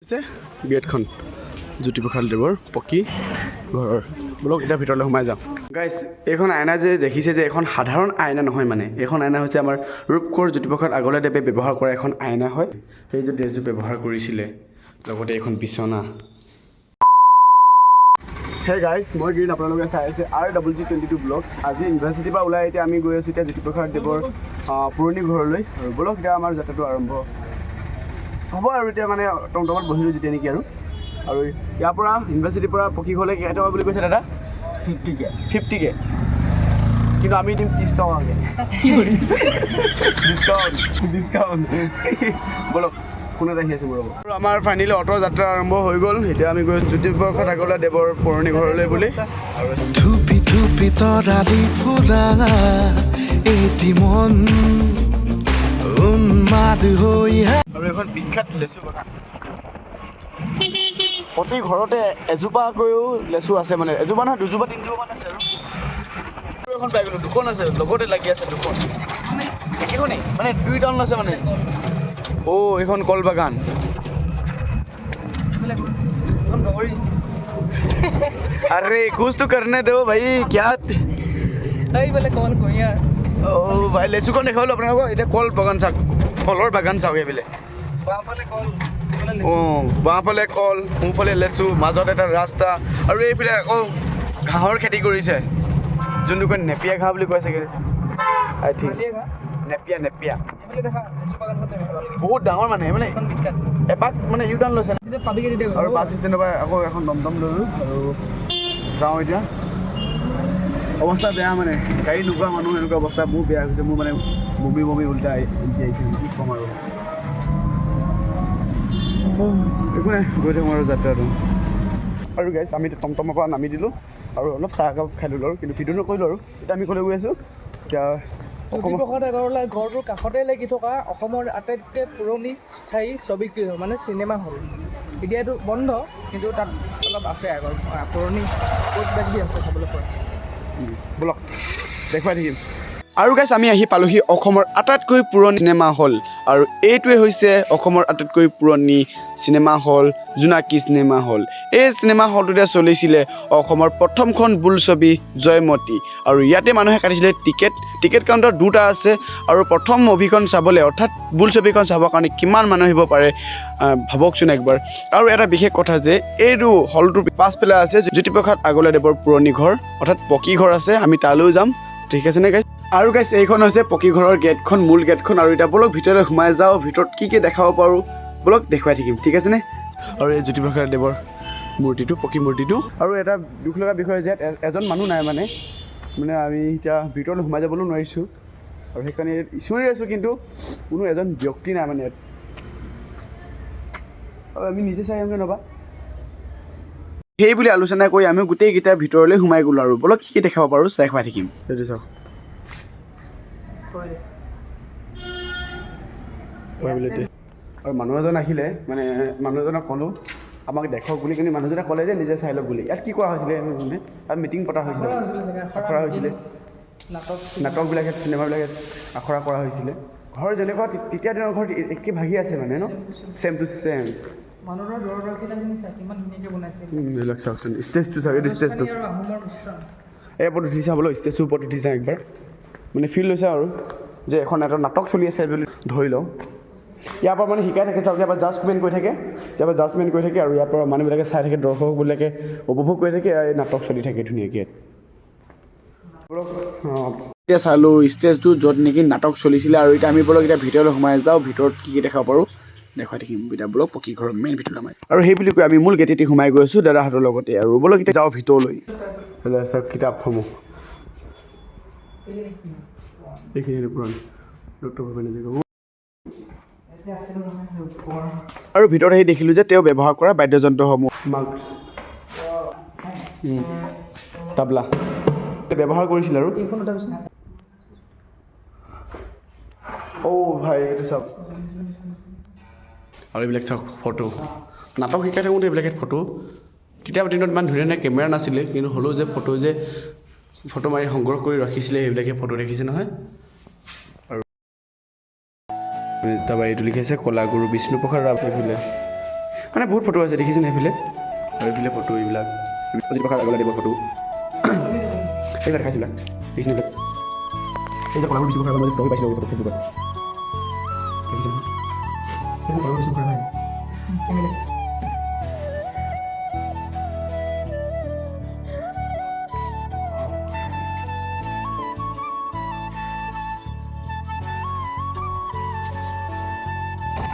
গেটখন জ্যোতিপ্ৰসাদ দেৱৰ পকী ঘৰৰ বলক এতিয়া ভিতৰলৈ সোমাই যাওঁ গাইজ এইখন আইনা যে দেখিছে যে এখন সাধাৰণ আইনা নহয় মানে এইখন আইনা হৈছে আমাৰ ৰূপকোঁৱৰ জ্যোতিপ্ৰসাদ আগৰৱালাদেৱে ব্যৱহাৰ কৰা এখন আইনা হয় সেই যে ড্ৰেছযোৰ ব্যৱহাৰ কৰিছিলে লগতে এখন বিচনা হে গাইজ মই গিৰিন আপোনালোকে চাই আছে RWG22 ব্লগ আজি ইউনিভাৰ্চিটিৰ পৰা ওলাই এতিয়া আমি গৈ আছোঁ এতিয়া জ্যোতিপ্ৰসাদ দেৱৰ পুৰণি ঘৰলৈ আৰু বলক এতিয়া আমাৰ যাত্ৰাটো আৰম্ভ হ'ব আৰু এতিয়া মানে টমটমত বহিলোঁ যেতিয়া নেকি আৰু ইয়াৰ পৰা ইউনিভাৰ্চিটিৰ পৰা পকী ঘৰলৈ কেই টকা বুলি কৈছে দাদা 50K কিন্তু আমি দিম 30 টকাকৈ ডিছকাউণ্ট বলক কোনে আহি আছে মোৰ আৰু আমাৰ ফাইনেলি অ'টোৰ যাত্ৰা আৰম্ভ হৈ গ'ল এতিয়া আমি গৈ জ্যোতিপ্ৰসাদ আগৰৱালা দেৱৰ পুৰণি ঘৰলৈ বুলি আৰু তৰালি ফুৰা এটি মন উন্মাদ হৈ আৰু এখন বিখ্যাত লেচু বাগান প্ৰতি ঘৰতে এজোপাকৈও লেচু আছে মানে এজোপা নহয় দুজোপা তিনিজোপামান আছে আৰু এখন পাই গ'লোঁ দুখন আছে লগতে লাগি আছে দুখন একেখনেই মানে দুইটান আছে মানে এইখন কল বাগান अरे कुछ तो करने दो भाई क्या कौन भाई लेचुখন দেখালো আপোনালোকক এতিয়া কল বাগান চাওক কলৰ বাগান চাওক এইবিলাক বাঁফালে কল সোঁফালে লেচু মাজত এটা ৰাস্তা আৰু এইফালে আকৌ ঘাঁহৰ খেতি কৰিছে যোনটো কয় নেপিয়া ঘাঁহ বুলি কয় চাগে আই থিংক নেপিয়া বহুত ডাঙৰ মানে এপাক মানে ইউ টাৰ্ণ লৈছে আৰু বাছ ষ্টেণ্ডৰ পৰা আকৌ এখন টমটম ল'লোঁ আৰু যাওঁ এতিয়া অৱস্থা বেয়া মানে গাড়ী নোপোৱা মানুহ এনেকুৱা অৱস্থা বহুত বেয়া হৈছে মোৰ মানে বমি উল্টা আহিছে কি ক'ম আৰু একো নাই গৈ থাকোঁ আৰু যাত্ৰাটো আৰু গাইছ আমি টমটমৰ পৰা নামি দিলোঁ আৰু অলপ চাহ একাপ খাই দিলোঁ আৰু কিন্তু ভিডিঅ' নকৰিলোঁ আৰু এতিয়া আমি ক'লৈ গৈ আছোঁ এতিয়া জ্যোতিপ্ৰসাদ আগৰৱালা ঘৰটোৰ কাষতে লাগি থকা অসমৰ আটাইতকৈ পুৰণি স্থায়ী ছবিগৃহ মানে চিনেমা হল এতিয়া এইটো বন্ধ কিন্তু তাত অলপ আছে আগৰ পুৰণি বহুত কিবা কিবি আছে চাবলৈ পৰা বলক দেখুৱাই থাকিম আৰু গাইছ আমি আহি পালোহি অসমৰ আটাইতকৈ পুৰণি চিনেমা হল আৰু এইটোৱে হৈছে অসমৰ আটাইতকৈ পুৰণি চিনেমা হল জোনাকী চিনেমা হল এই চিনেমা হলটোতে চলিছিলে অসমৰ প্ৰথমখন বোলছবি জয়মতী আৰু ইয়াতে মানুহে কাটিছিলে টিকেট কাউণ্টাৰ দুটা আছে আৰু প্ৰথম মুভিখন চাবলৈ অৰ্থাৎ বোলছবিখন চাবৰ কাৰণে কিমান মানুহ আহিব পাৰে ভাবকচোন একবাৰ আৰু এটা বিশেষ কথা যে এইটো হলটোৰ পাছফালে আছে জ্যোতিপ্ৰসাদ আগৰৱালা দেৱৰ পুৰণি ঘৰ অৰ্থাৎ পকী ঘৰ আছে আমি তালৈও যাম ঠিক আছে নে গাইছ আৰু গাইছ এইখন হৈছে পকী ঘৰৰ গেটখন মূল গেটখন আৰু এতিয়া বলক ভিতৰলৈ সোমাই যাওঁ ভিতৰত কি দেখাব পাৰোঁ বলক দেখুৱাই থাকিম ঠিক আছেনে আৰু এই জ্যোতিপ্ৰসাদ দেৱৰ মূৰ্তিটো পকী মূৰ্তিটো আৰু এটা দুখ লগা বিষয় যে এজন মানুহ নাই মানে আমি এতিয়া ভিতৰলৈ সোমাই যাবলৈ নোৱাৰিছোঁ আৰু সেইকাৰণে ইচুৰি আছোঁ কিন্তু কোনো এজন ব্যক্তি নাই মানে আৰু আমি নিজে চাই আহিমগৈ নবা সেই বুলি আলোচনা কৰি আমি গোটেইকেইটা ভিতৰলৈ সোমাই গ'লোঁ আৰু বলক কি দেখাব পাৰোঁ চাই খুৱাই থাকিম সেইটো চাওক আৰু মানুহ এজন আহিলে মানে মানুহ এজনক ক'লোঁ আমাক দেখক বুলি কিন্তু মানুহজনে ক'লে যে নিজে চাই লওক বুলি ইয়াত কি কৰা হৈছিলে তাত মিটিং পতা হৈছিলে আখৰা হৈছিলে নাটকবিলাক চিনেমাবিলাক আখৰা কৰা হৈছিলে ঘৰ যেনেকুৱা তেতিয়া দিনৰ ঘৰ একে ভাগি আছে মানে ন চেম টু চেম এইবিলাক চাওকচোন ষ্টেজটো চাওক এইটো ষ্টেজটো এই ওপৰত উঠি চাবলৈ ষ্টেজটোৰ ওপৰত উঠি চাওঁ একবাৰ মানে ফিল লৈছে আৰু যে এখন এটা নাটক চলি আছে বুলি ধৰি লওঁ ইয়াৰ পৰা মানে শিকাই থাকে চাওক ইয়াৰ পৰা জাজমেণ্ট কৰি থাকে আৰু ইয়াৰ পৰা মানুহবিলাকে চাই থাকে দৰ্শকবিলাকে উপভোগ কৰি থাকে এই নাটক চলি থাকে ধুনীয়াকৈ এতিয়া চালোঁ ষ্টেজটো য'ত নেকি নাটক চলিছিলে আৰু এতিয়া আমি বলক এতিয়া ভিতৰলৈ সোমাই যাওঁ ভিতৰত কি দেখাব পাৰোঁ দেখুৱাই থাকিম এতিয়া বলক পকী ঘৰৰ মেইন ভিতৰত আমাৰ আৰু সেই বুলি কৈ আমি মূল গেটেদি সোমাই গৈ আছোঁ দাদাহঁতৰ লগতে আৰু বলক এতিয়া যাওঁ ভিতৰলৈ চাওক কিতাপসমূহ এইখিনি পুৰণি ডক্টৰ ভূপেন হাজৰিকা আৰু ভিতৰত আহি দেখিলোঁ যে তেওঁ ব্যৱহাৰ কৰা বাদ্যযন্ত্ৰসমূহ মাৰ্কছ তাবলা ব্যৱহাৰ কৰিছিল আৰু ভাই এইটো চাওক আৰু এইবিলাক চাওক ফটো নাটক শিকাই থাকোঁতে এইবিলাকে ফটো কেতিয়াবা দিনত ইমান ধুনীয়া কেমেৰা নাছিলে কিন্তু হ'লেও যে ফটো মাৰি সংগ্ৰহ কৰি ৰাখিছিলে সেইবিলাকে ফটো দেখিছে নহয় তাৰপৰা এইটো লিখাইছে কলাগুৰু বিষ্ণুপ্ৰসাদ ৰাভাদেৱ মানে বহুত ফটো আছে দেখিছেনে এইফালে আৰু এইফালে ফটো এইবিলাক জ্যোতিপ্ৰসাদ আগৰৱালা দেৱৰ ফটো এইবিলাক দেখাইছিলা দেখিছেনে এইবিলাক এই যে কলাগুৰি জ্যোতিপ্ৰসাদ আগৰৱালা মই পাইছিলোঁ ফটো ফেচবুকত দেখিছেনে এইখন কলাগুৰি জ্যোতিপ্ৰসাদ হয়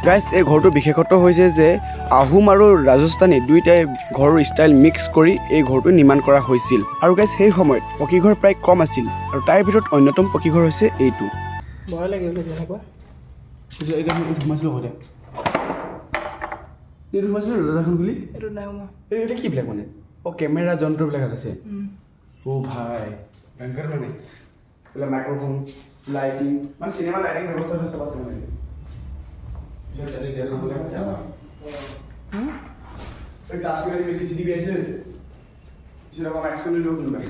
গাইজ এই ঘৰটোৰ বিশেষত্ব হৈছে যে আহোম আৰু ৰাজস্থানী দুয়োটাই ঘৰৰ ষ্টাইল মিক্স কৰি এই ঘৰটো নিৰ্মাণ কৰা হৈছিল আৰু গাইজ সেই সময়ত পকীঘৰ প্ৰায় কম আছিল আৰু তাৰ ভিতৰত অন্যতম পকীঘৰ হৈছে এইটো ভয় লাগে বোলে যেনেকুৱা সোমাইছিলোঁ ঘৰতে এইটো সোমাইছিলোঁ ৰজাখন বুলি এইটো নাই মই এইটো কি বিলাক মানে অঁ কেমেৰা যন্ত্ৰবিলাক আছে অ' ভাই ভয়ংকৰ মানে এইবিলাক মাইক্ৰফোন লাইটিং মানে চিনেমা লাইটিং ব্যৱস্থাটো চব আছে মানে CCTV আছে পিছত আকৌ এক্সন লৈ ল'ব কোনোবাই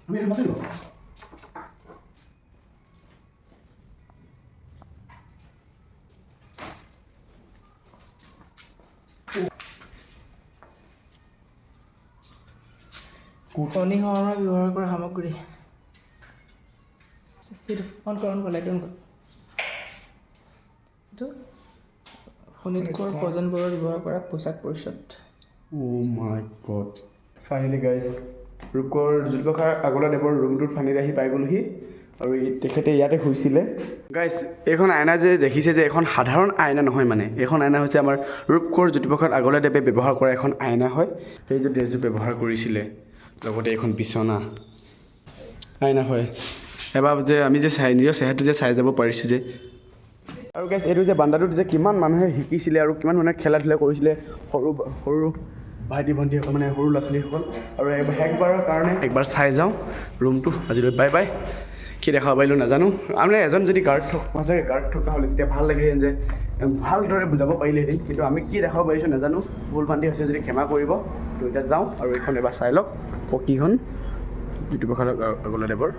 আমি এইটো মাতিলোঁ খনি সংগ্ৰহ ব্যৱহাৰ কৰা সামগ্ৰী সেইটো অন কৰ লাইট অন কৰ এইটো শোণিতপুৰ প্ৰজনবোৰৰ ব্যৱহাৰ কৰা পোচাক পৰিচ্ছদ oh' my God finally guys Rupkonwar Jyotiprasad Agarwala দেৱৰ ৰুমটোত ফাইনেলি আহি পাই গ'লোহি আৰু তেখেতে ইয়াতে শুইছিলে গাইজ এইখন আইনা যে দেখিছে যে এখন সাধাৰণ আইনা নহয় মানে এইখন আইনা হৈছে আমাৰ ৰূপকোঁৱৰ জ্যোতিপ্ৰসাদ আগৰৱালা দেৱে ব্যৱহাৰ কৰা এখন আইনা হয় সেই যে ড্ৰেছযোৰ ব্যৱহাৰ কৰিছিলে লগতে এখন বিচনা আইনা হয় এবাৰ যে আমি যে নিজৰ চেহেৰাটো যে চাই যাব পাৰিছোঁ যে আৰু গাইজ এইটো যে বান্দাটোত যে কিমান মানুহে শিকিছিলে আৰু কিমান মানুহে খেলা ধূলা কৰিছিলে সৰু সৰু ভাইটি ভণ্টিসকল মানে সৰু ল'ৰা ছোৱালীসকল আৰু একবাৰৰ কাৰণে একবাৰ চাই যাওঁ ৰুমটো আজিলৈ বাই বাই কি দেখা পাৰিলোঁ নাজানো আমি এজন যদি সঁচাকৈ গাৰ্ড থকা হ'লে তেতিয়া ভাল লাগিলেহেঁতেন যে ভালদৰে বুজাব পাৰিলেহেঁতেন কিন্তু আমি কি দেখাব পাৰিছোঁ নাজানো ভুল ভ্ৰান্তি হৈছে যদি ক্ষমা কৰিব তো এতিয়া যাওঁ আৰু এইখন এবাৰ চাই লওক পকীখন জ্যোতিপ্ৰসাদ আগৰৱালা দেৱৰ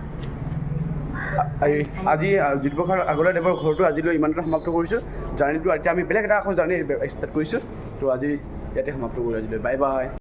আজি জ্যোতিপ্ৰসাদ আগৰৱালা দেৱৰ ঘৰটো আজিলৈ ইমানতে সমাপ্ত কৰিছোঁ জাৰ্ণিটো এতিয়া আমি বেলেগ এটা আকৌ জাৰ্ণি ষ্টাৰ্ট কৰিছোঁ তো আজি ইয়াতে সমাপ্ত কৰোঁ আজিলৈ বাই বাই